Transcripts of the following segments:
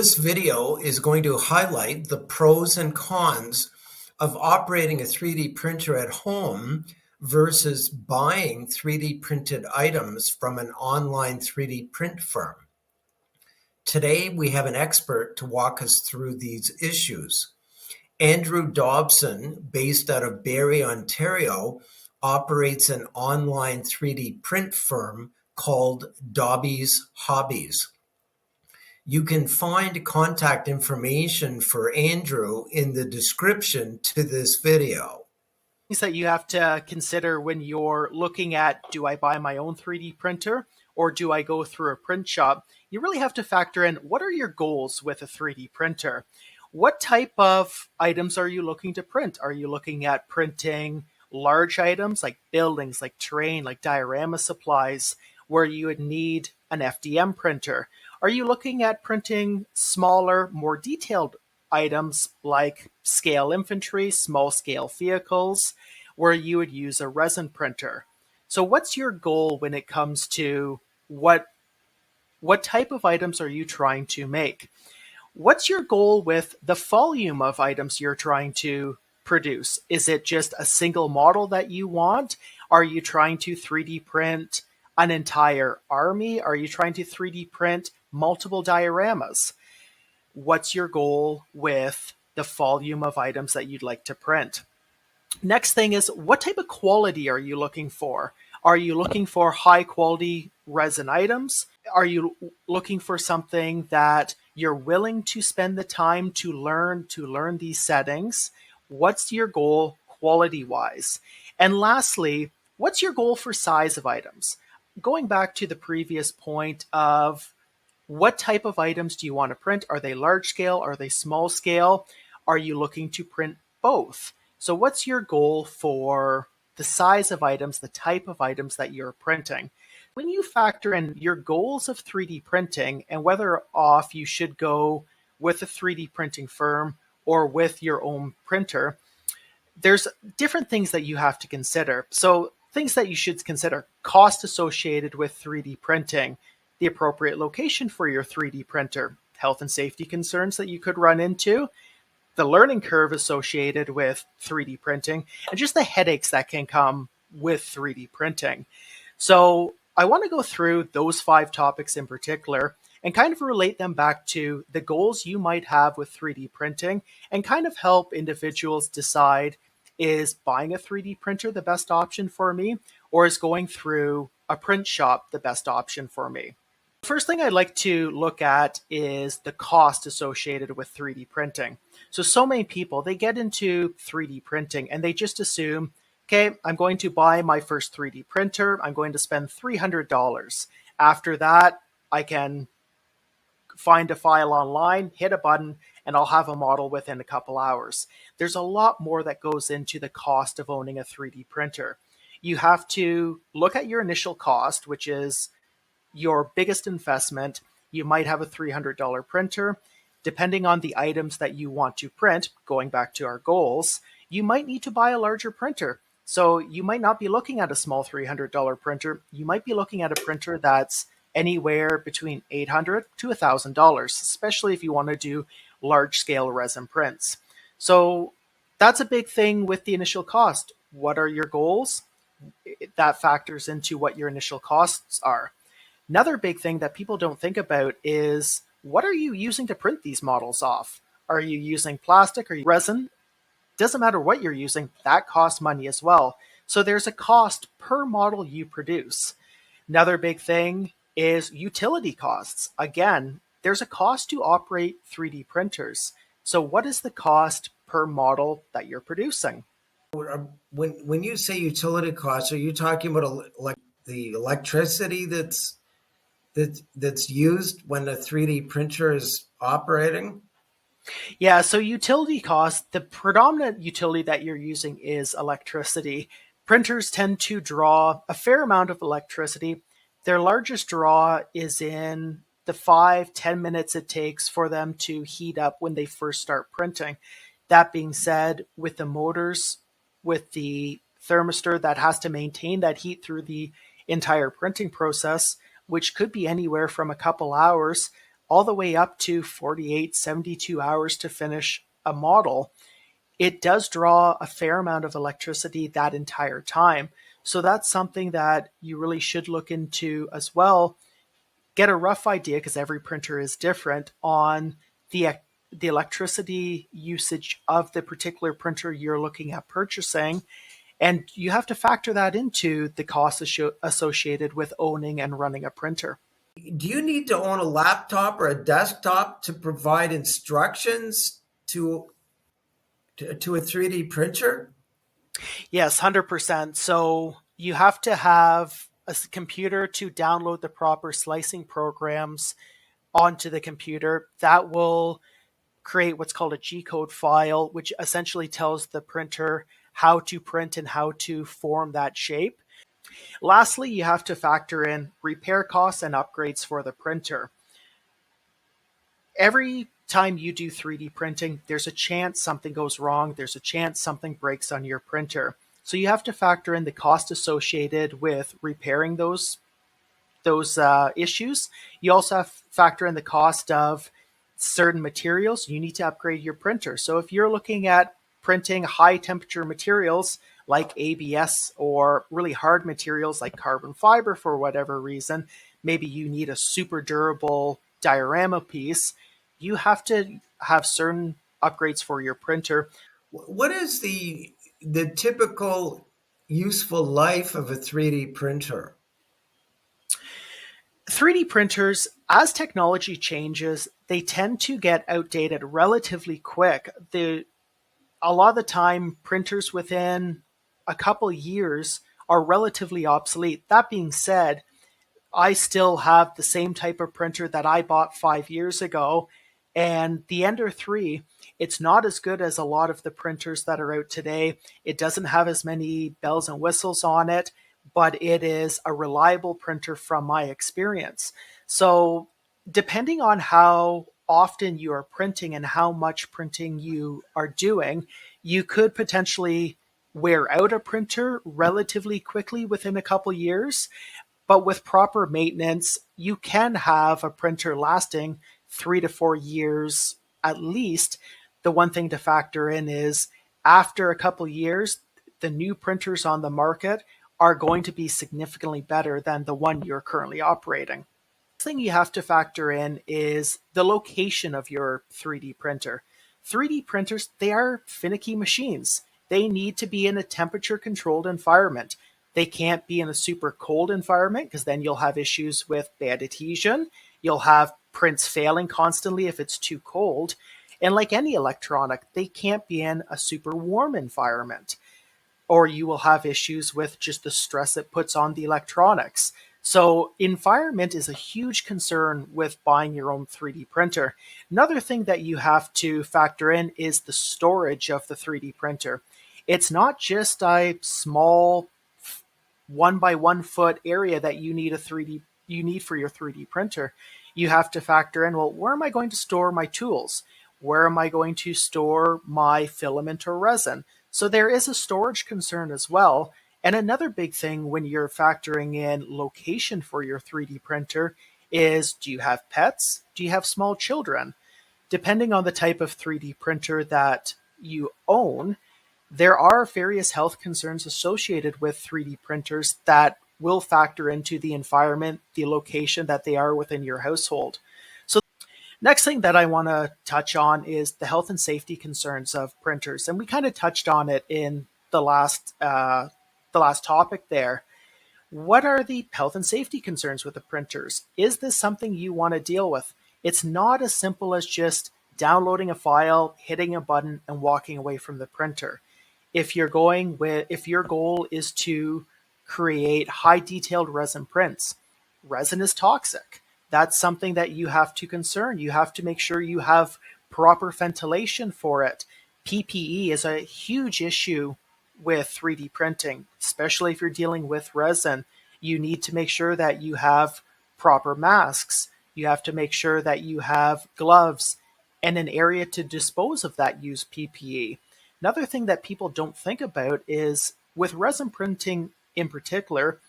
This video is going to highlight the pros and cons of operating a 3D printer at home versus buying 3D printed items from an online 3D print firm. Today, we have an expert to walk us through these issues. Andrew Dobson, based out of Barrie, Ontario, operates an online 3D print firm called Dobbies Hobbies. You can find contact information for Andrew in the description to this video. Things that you have to consider when you're looking at, do I buy my own 3D printer or do I go through a print shop? You really have to factor in, what are your goals with a 3D printer? What type of items are you looking to print? Are you looking at printing large items like buildings, like terrain, like diorama supplies, where you would need an FDM printer? Are you looking at printing smaller, more detailed items like scale infantry, small scale vehicles, where you would use a resin printer? So what's your goal when it comes to what type of items are you trying to make? What's your goal with the volume of items you're trying to produce? Is it just a single model that you want? Are you trying to 3D print an entire army? Are you trying to 3D print multiple dioramas? What's your goal with the volume of items that you'd like to print? Next thing is, what type of quality are you looking for? Are you looking for high quality resin items? Are you looking for something that you're willing to spend the time to learn these settings? What's your goal quality wise? And lastly, what's your goal for size of items? Going back to the previous point of, what type of items do you want to print? Are they large scale? Are they small scale? Are you looking to print both? So what's your goal for the size of items, the type of items that you're printing? When you factor in your goals of 3D printing and whether off you should go with a 3D printing firm or with your own printer, there's different things that you have to consider. So things that you should consider: cost associated with 3D printing, the appropriate location for your 3D printer, health and safety concerns that you could run into, the learning curve associated with 3D printing, and just the headaches that can come with 3D printing. So I want to go through those 5 topics in particular and kind of relate them back to the goals you might have with 3D printing and kind of help individuals decide, is buying a 3D printer the best option for me, or is going through a print shop the best option for me? First thing I'd like to look at is the cost associated with 3D printing. So many people, they get into 3D printing and they just assume, okay, I'm going to buy my first 3D printer. I'm going to spend $300. After that, I can find a file online, hit a button, and I'll have a model within a couple hours. There's a lot more that goes into the cost of owning a 3D printer. You have to look at your initial cost, which is your biggest investment. You might have a $300 printer. Depending on the items that you want to print, going back to our goals, you might need to buy a larger printer. So you might not be looking at a small $300 printer. You might be looking at a printer that's anywhere between $800 to $1,000, especially if you want to do large scale resin prints. So that's a big thing with the initial cost. What are your goals? That factors into what your initial costs are. Another big thing that people don't think about is, what are you using to print these models off? Are you using plastic or resin? Doesn't matter what you're using, that costs money as well. So there's a cost per model you produce. Another big thing is utility costs. Again, there's a cost to operate 3D printers. So what is the cost per model that you're producing? When you say utility costs, are you talking about the electricity that's used when a 3D printer is operating? Yeah, so utility costs, the predominant utility that you're using is electricity. Printers tend to draw a fair amount of electricity. Their largest draw is in the 5-10 minutes it takes for them to heat up when they first start printing. That being said, with the motors, with the thermistor that has to maintain that heat through the entire printing process, which could be anywhere from a couple hours, all the way up to 48, 72 hours to finish a model, it does draw a fair amount of electricity that entire time. So that's something that you really should look into as well. Get a rough idea, because every printer is different, on the the electricity usage of the particular printer you're looking at purchasing. And you have to factor that into the costs associated with owning and running a printer. Do you need to own a laptop or a desktop to provide instructions to a 3D printer? Yes, 100%. So you have to have a computer to download the proper slicing programs onto the computer. That will create what's called a G code file, which essentially tells the printer how to print and how to form that shape. Lastly, you have to factor in repair costs and upgrades for the printer. Every time you do 3D printing, there's a chance something goes wrong. There's a chance something breaks on your printer. So you have to factor in the cost associated with repairing those issues. You also have to factor in the cost of certain materials. You need to upgrade your printer. So if you're looking at printing high temperature materials like ABS, or really hard materials like carbon fiber for whatever reason, maybe you need a super durable diorama piece, you have to have certain upgrades for your printer. What is the typical useful life of a 3D printer? 3D printers, as technology changes, they tend to get outdated relatively quick. A lot of the time, printers within a couple years are relatively obsolete. That being said, I still have the same type of printer that I bought 5 years ago, and the Ender 3, it's not as good as a lot of the printers that are out today. It doesn't have as many bells and whistles on it, but it is a reliable printer from my experience. So, depending on how often you are printing and how much printing you are doing, you could potentially wear out a printer relatively quickly within a couple years. But with proper maintenance, you can have a printer lasting 3 to 4 years at least. The one thing to factor in is, after a couple years, the new printers on the market are going to be significantly better than the one you're currently operating. Thing you have to factor in is the location of your 3D printer. 3D printers, they are finicky machines. They need to be in a temperature controlled environment. They can't be in a super cold environment, because then you'll have issues with bad adhesion. You'll have prints failing constantly if it's too cold. And like any electronic, they can't be in a super warm environment, or you will have issues with just the stress it puts on the electronics. So environment is a huge concern with buying your own 3D printer. Another thing that you have to factor in is the storage of the 3D printer. It's not just a small 1 by 1 foot area that you need for your 3D printer. You have to factor in, well, where am I going to store my tools? Where am I going to store my filament or resin? So there is a storage concern as well. And another big thing when you're factoring in location for your 3D printer is, do you have pets? Do you have small children? Depending on the type of 3D printer that you own, there are various health concerns associated with 3D printers that will factor into the environment, the location that they are within your household. So, next thing that I want to touch on is the health and safety concerns of printers, and we kind of touched on it in the last topic there. What are the health and safety concerns with the printers? Is this something you want to deal with? It's not as simple as just downloading a file, hitting a button, and walking away from the printer. If your goal is to create high detailed resin prints, resin is toxic. That's something that you have to concern. You have to make sure you have proper ventilation for it. PPE is a huge issue with 3D printing, especially if you're dealing with resin. You need to make sure that you have proper masks. You have to make sure that you have gloves and an area to dispose of that used PPE. Another thing that people don't think about is, with resin printing in particular,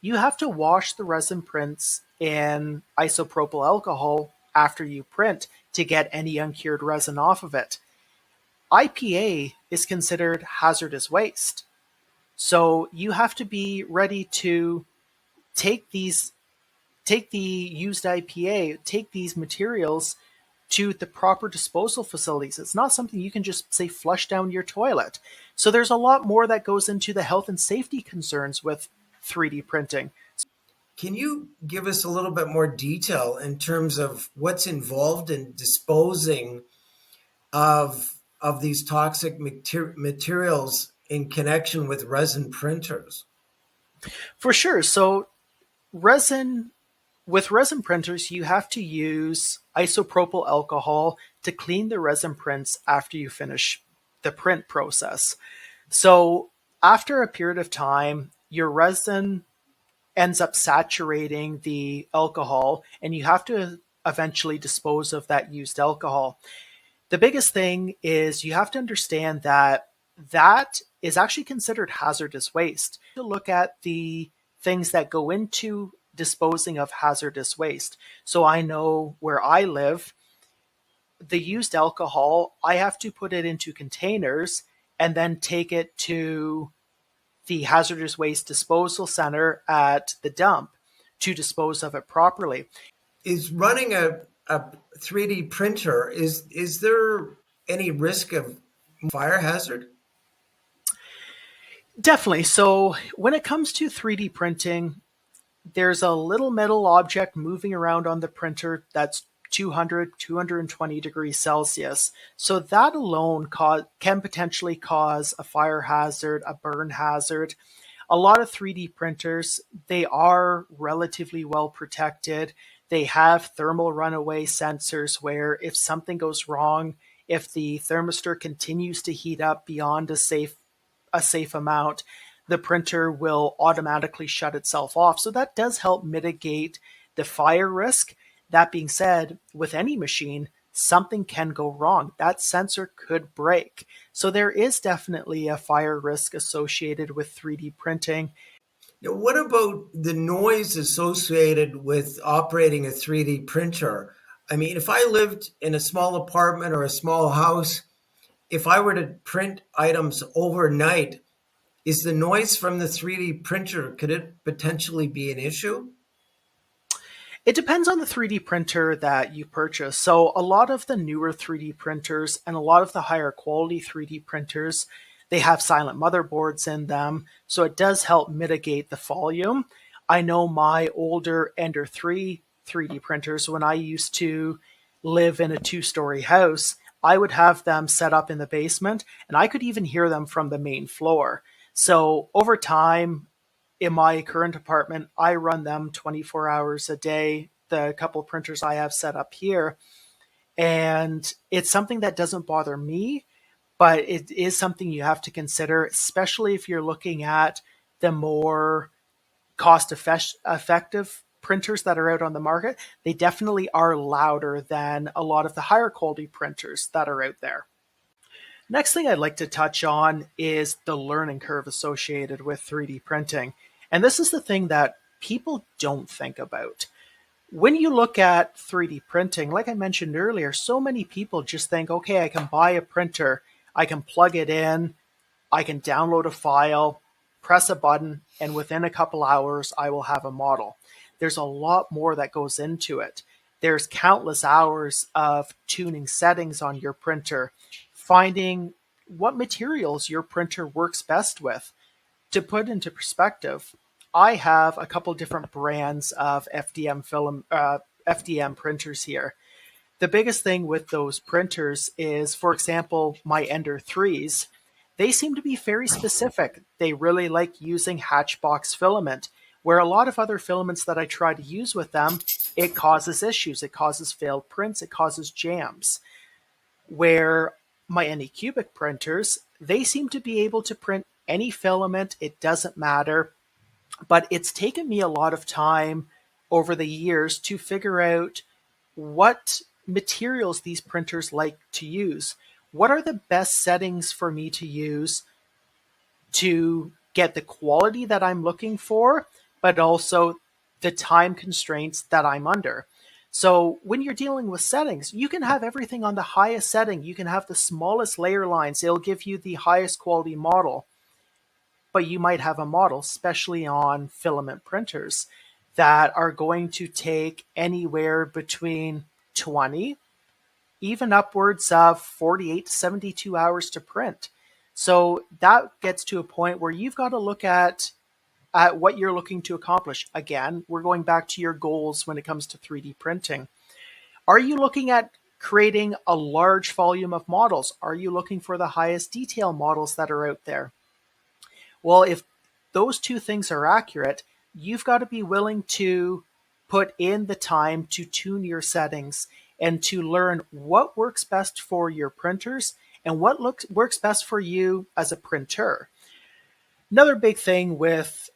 you have to wash the resin prints in isopropyl alcohol after you print to get any uncured resin off of it. IPA is considered hazardous waste. So you have to be ready to take these take the used IPA, take these materials to the proper disposal facilities. It's not something you can just say flush down your toilet. So there's a lot more that goes into the health and safety concerns with 3D printing. Can you give us a little bit more detail in terms of what's involved in disposing of these toxic materials in connection with resin printers? For sure. So resin with resin printers, you have to use isopropyl alcohol to clean the resin prints after you finish the print process. So after a period of time, your resin ends up saturating the alcohol, and you have to eventually dispose of that used alcohol. The biggest thing is you have to understand that that is actually considered hazardous waste. To look at the things that go into disposing of hazardous waste. So I know where I live, the used alcohol, I have to put it into containers and then take it to the hazardous waste disposal center at the dump to dispose of it properly. Is running a 3D printer, is there any risk of fire hazard? Definitely. So when it comes to 3D printing, there's a little metal object moving around on the printer that's 200, 220 degrees Celsius. So that alone can potentially cause a fire hazard, a burn hazard. A lot of 3D printers, they are relatively well protected. They have thermal runaway sensors where if something goes wrong, if the thermistor continues to heat up beyond a safe amount, the printer will automatically shut itself off. So that does help mitigate the fire risk. That being said, with any machine, something can go wrong. That sensor could break. So there is definitely a fire risk associated with 3D printing. Now, what about the noise associated with operating a 3D printer? I mean, if I lived in a small apartment or a small house, if I were to print items overnight, is the noise from the 3D printer, could it potentially be an issue? It depends on the 3D printer that you purchase. So a lot of the newer 3D printers and a lot of the higher quality 3D printers, they have silent motherboards in them. So it does help mitigate the volume. I know my older Ender 3 3D printers, when I used to live in a two-story house, I would have them set up in the basement and I could even hear them from the main floor. So over time, in my current apartment, I run them 24 hours a day, the couple of printers I have set up here. And it's something that doesn't bother me, but it is something you have to consider, especially if you're looking at the more effective printers that are out on the market. They definitely are louder than a lot of the higher quality printers that are out there. Next thing I'd like to touch on is the learning curve associated with 3D printing. And this is the thing that people don't think about. When you look at 3D printing, like I mentioned earlier, so many people just think, okay, I can buy a printer, I can plug it in, I can download a file, press a button, and within a couple hours, I will have a model. There's a lot more that goes into it. There's countless hours of tuning settings on your printer, finding what materials your printer works best with. To put into perspective, I have a couple different brands of FDM printers here. The biggest thing with those printers is, for example, my Ender 3s, they seem to be very specific. They really like using Hatchbox filament, where a lot of other filaments that I try to use with them, it causes issues. It causes failed prints. It causes jams. Where my Anycubic printers, they seem to be able to print any filament. It doesn't matter. But it's taken me a lot of time over the years to figure out what materials these printers like to use. What are the best settings for me to use to get the quality that I'm looking for, but also the time constraints that I'm under? So when you're dealing with settings, you can have everything on the highest setting. You can have the smallest layer lines. It'll give you the highest quality model. But you might have a model, especially on filament printers, that are going to take anywhere between 20, even upwards of 48 to 72 hours to print. So that gets to a point where you've got to look at what you're looking to accomplish. Again, we're going back to your goals when it comes to 3D printing. Are you looking at creating a large volume of models? Are you looking for the highest detail models that are out there? Well, if those two things are accurate, you've got to be willing to put in the time to tune your settings and to learn what works best for your printers and what works best for you as a printer. Another big thing with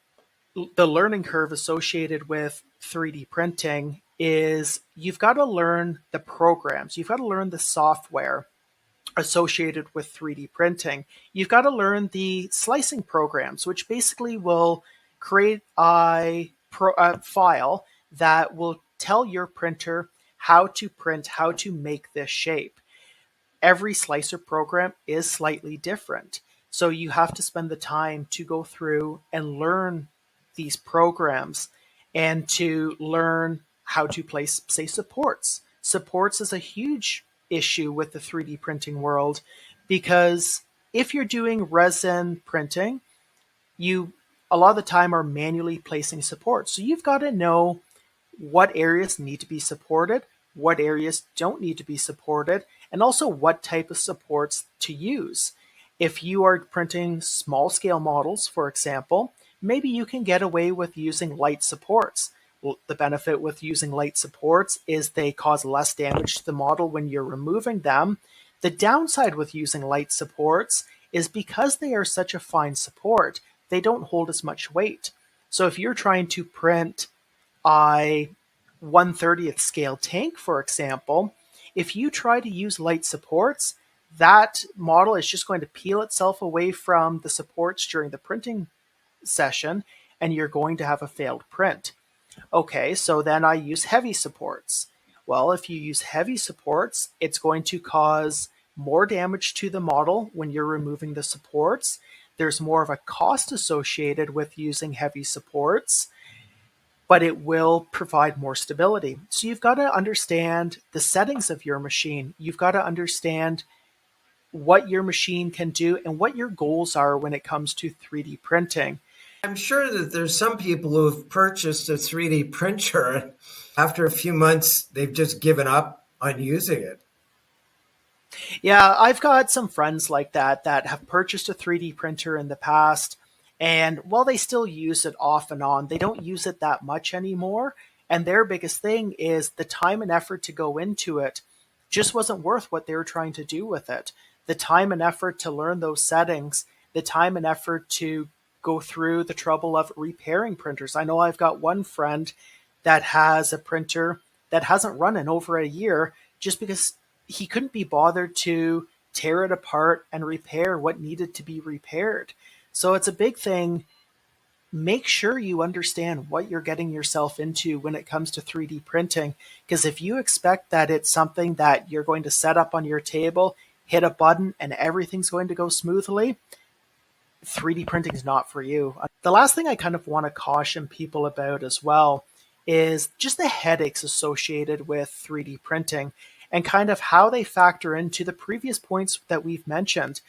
the learning curve associated with 3D printing is you've got to learn the programs, you've got to learn the software associated with 3D printing. You've got to learn the slicing programs, which basically will create a file that will tell your printer how to print, how to make this shape. Every slicer program is slightly different. So you have to spend the time to go through and learn these programs and to learn how to place, say, supports. Supports is a huge issue with the 3D printing world because if you're doing resin printing, you a lot of the time are manually placing supports. So you've got to know what areas need to be supported, what areas don't need to be supported, and also what type of supports to use. If you are printing small scale models, for example, maybe you can get away with using light supports. Well, the benefit with using light supports is they cause less damage to the model when you're removing them. The downside with using light supports is because they are such a fine support, they don't hold as much weight. So if you're trying to print a 1/30th scale tank, for example, if you try to use light supports, that model is just going to peel itself away from the supports during the printing session, and you're going to have a failed print. Okay, so then I use heavy supports. Well, if you use heavy supports, it's going to cause more damage to the model when you're removing the supports. There's more of a cost associated with using heavy supports, but it will provide more stability. So you've got to understand the settings of your machine. You've got to understand what your machine can do and what your goals are when it comes to 3D printing. I'm sure that there's some people who've purchased a 3D printer. After a few months, they've just given up on using it. Yeah, I've got some friends like that have purchased a 3D printer in the past, and while they still use it off and on, they don't use it that much anymore. And their biggest thing is the time and effort to go into it just wasn't worth what they were trying to do with it. The time and effort to learn those settings, the time and effort to go through the trouble of repairing printers. I know I've got one friend that has a printer that hasn't run in over a year just because he couldn't be bothered to tear it apart and repair what needed to be repaired. So it's a big thing. Make sure you understand what you're getting yourself into when it comes to 3D printing. Because if you expect that it's something that you're going to set up on your table, hit a button, and everything's going to go smoothly, 3D printing is not for you. The last thing I kind of want to caution people about as well is just the headaches associated with 3D printing and kind of how they factor into the previous points that we've mentioned.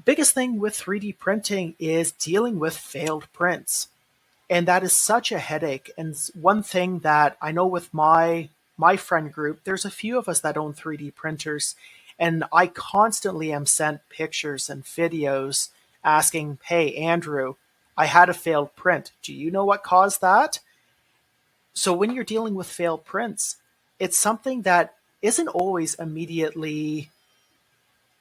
Biggest thing with 3D printing is dealing with failed prints. And that is such a headache. And one thing that I know with my friend group, there's a few of us that own 3D printers, and I constantly am sent pictures and videos asking, "Hey, Andrew, I had a failed print. Do you know what caused that?" So when you're dealing with failed prints, it's something that isn't always immediately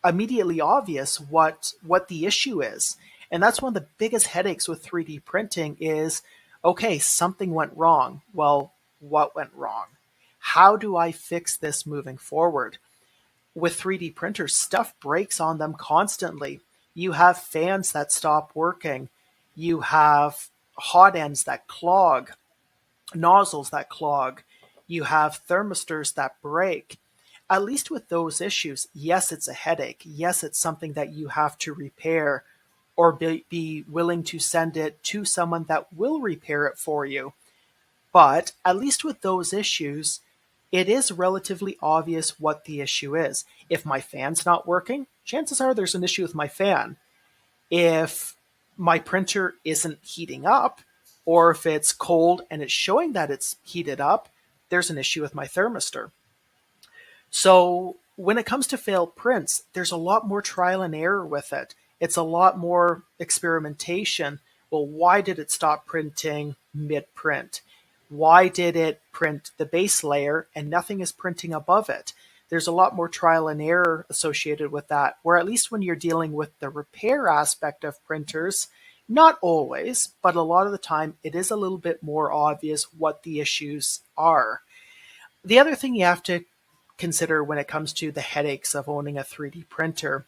obvious what the issue is. And that's one of the biggest headaches with 3D printing is, okay, something went wrong. Well, what went wrong? How do I fix this moving forward? With 3D printers, stuff breaks on them constantly. You have fans that stop working. You have hot ends that clog, nozzles that clog. You have thermistors that break. At least with those issues, yes, it's a headache. Yes, it's something that you have to repair or be willing to send it to someone that will repair it for you. But at least with those issues, it is relatively obvious what the issue is. If my fan's not working, chances are there's an issue with my fan. If my printer isn't heating up, or if it's cold and it's showing that it's heated up, there's an issue with my thermistor. So when it comes to failed prints, there's a lot more trial and error with it. It's a lot more experimentation. Well, why did it stop printing mid-print? Why did it print the base layer and nothing is printing above it? There's a lot more trial and error associated with that, where at least when you're dealing with the repair aspect of printers, not always, but a lot of the time, it is a little bit more obvious what the issues are. The other thing you have to consider when it comes to the headaches of owning a 3D printer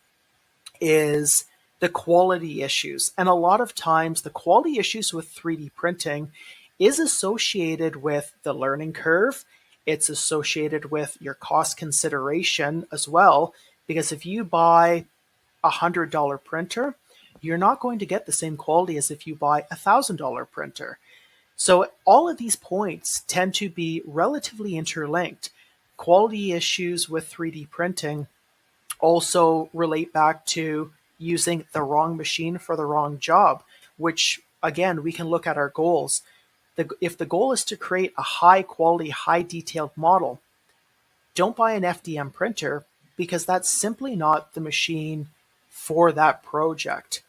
is the quality issues. And a lot of times, the quality issues with 3D printing is associated with the learning curve. It's associated with your cost consideration as well. Because if you buy a $100 printer, you're not going to get the same quality as if you buy a $1,000 printer. So all of these points tend to be relatively interlinked. Quality issues with 3D printing also relate back to using the wrong machine for the wrong job, which again, we can look at our goals. If the goal is to create a high quality, high detailed model, don't buy an FDM printer because that's simply not the machine for that project.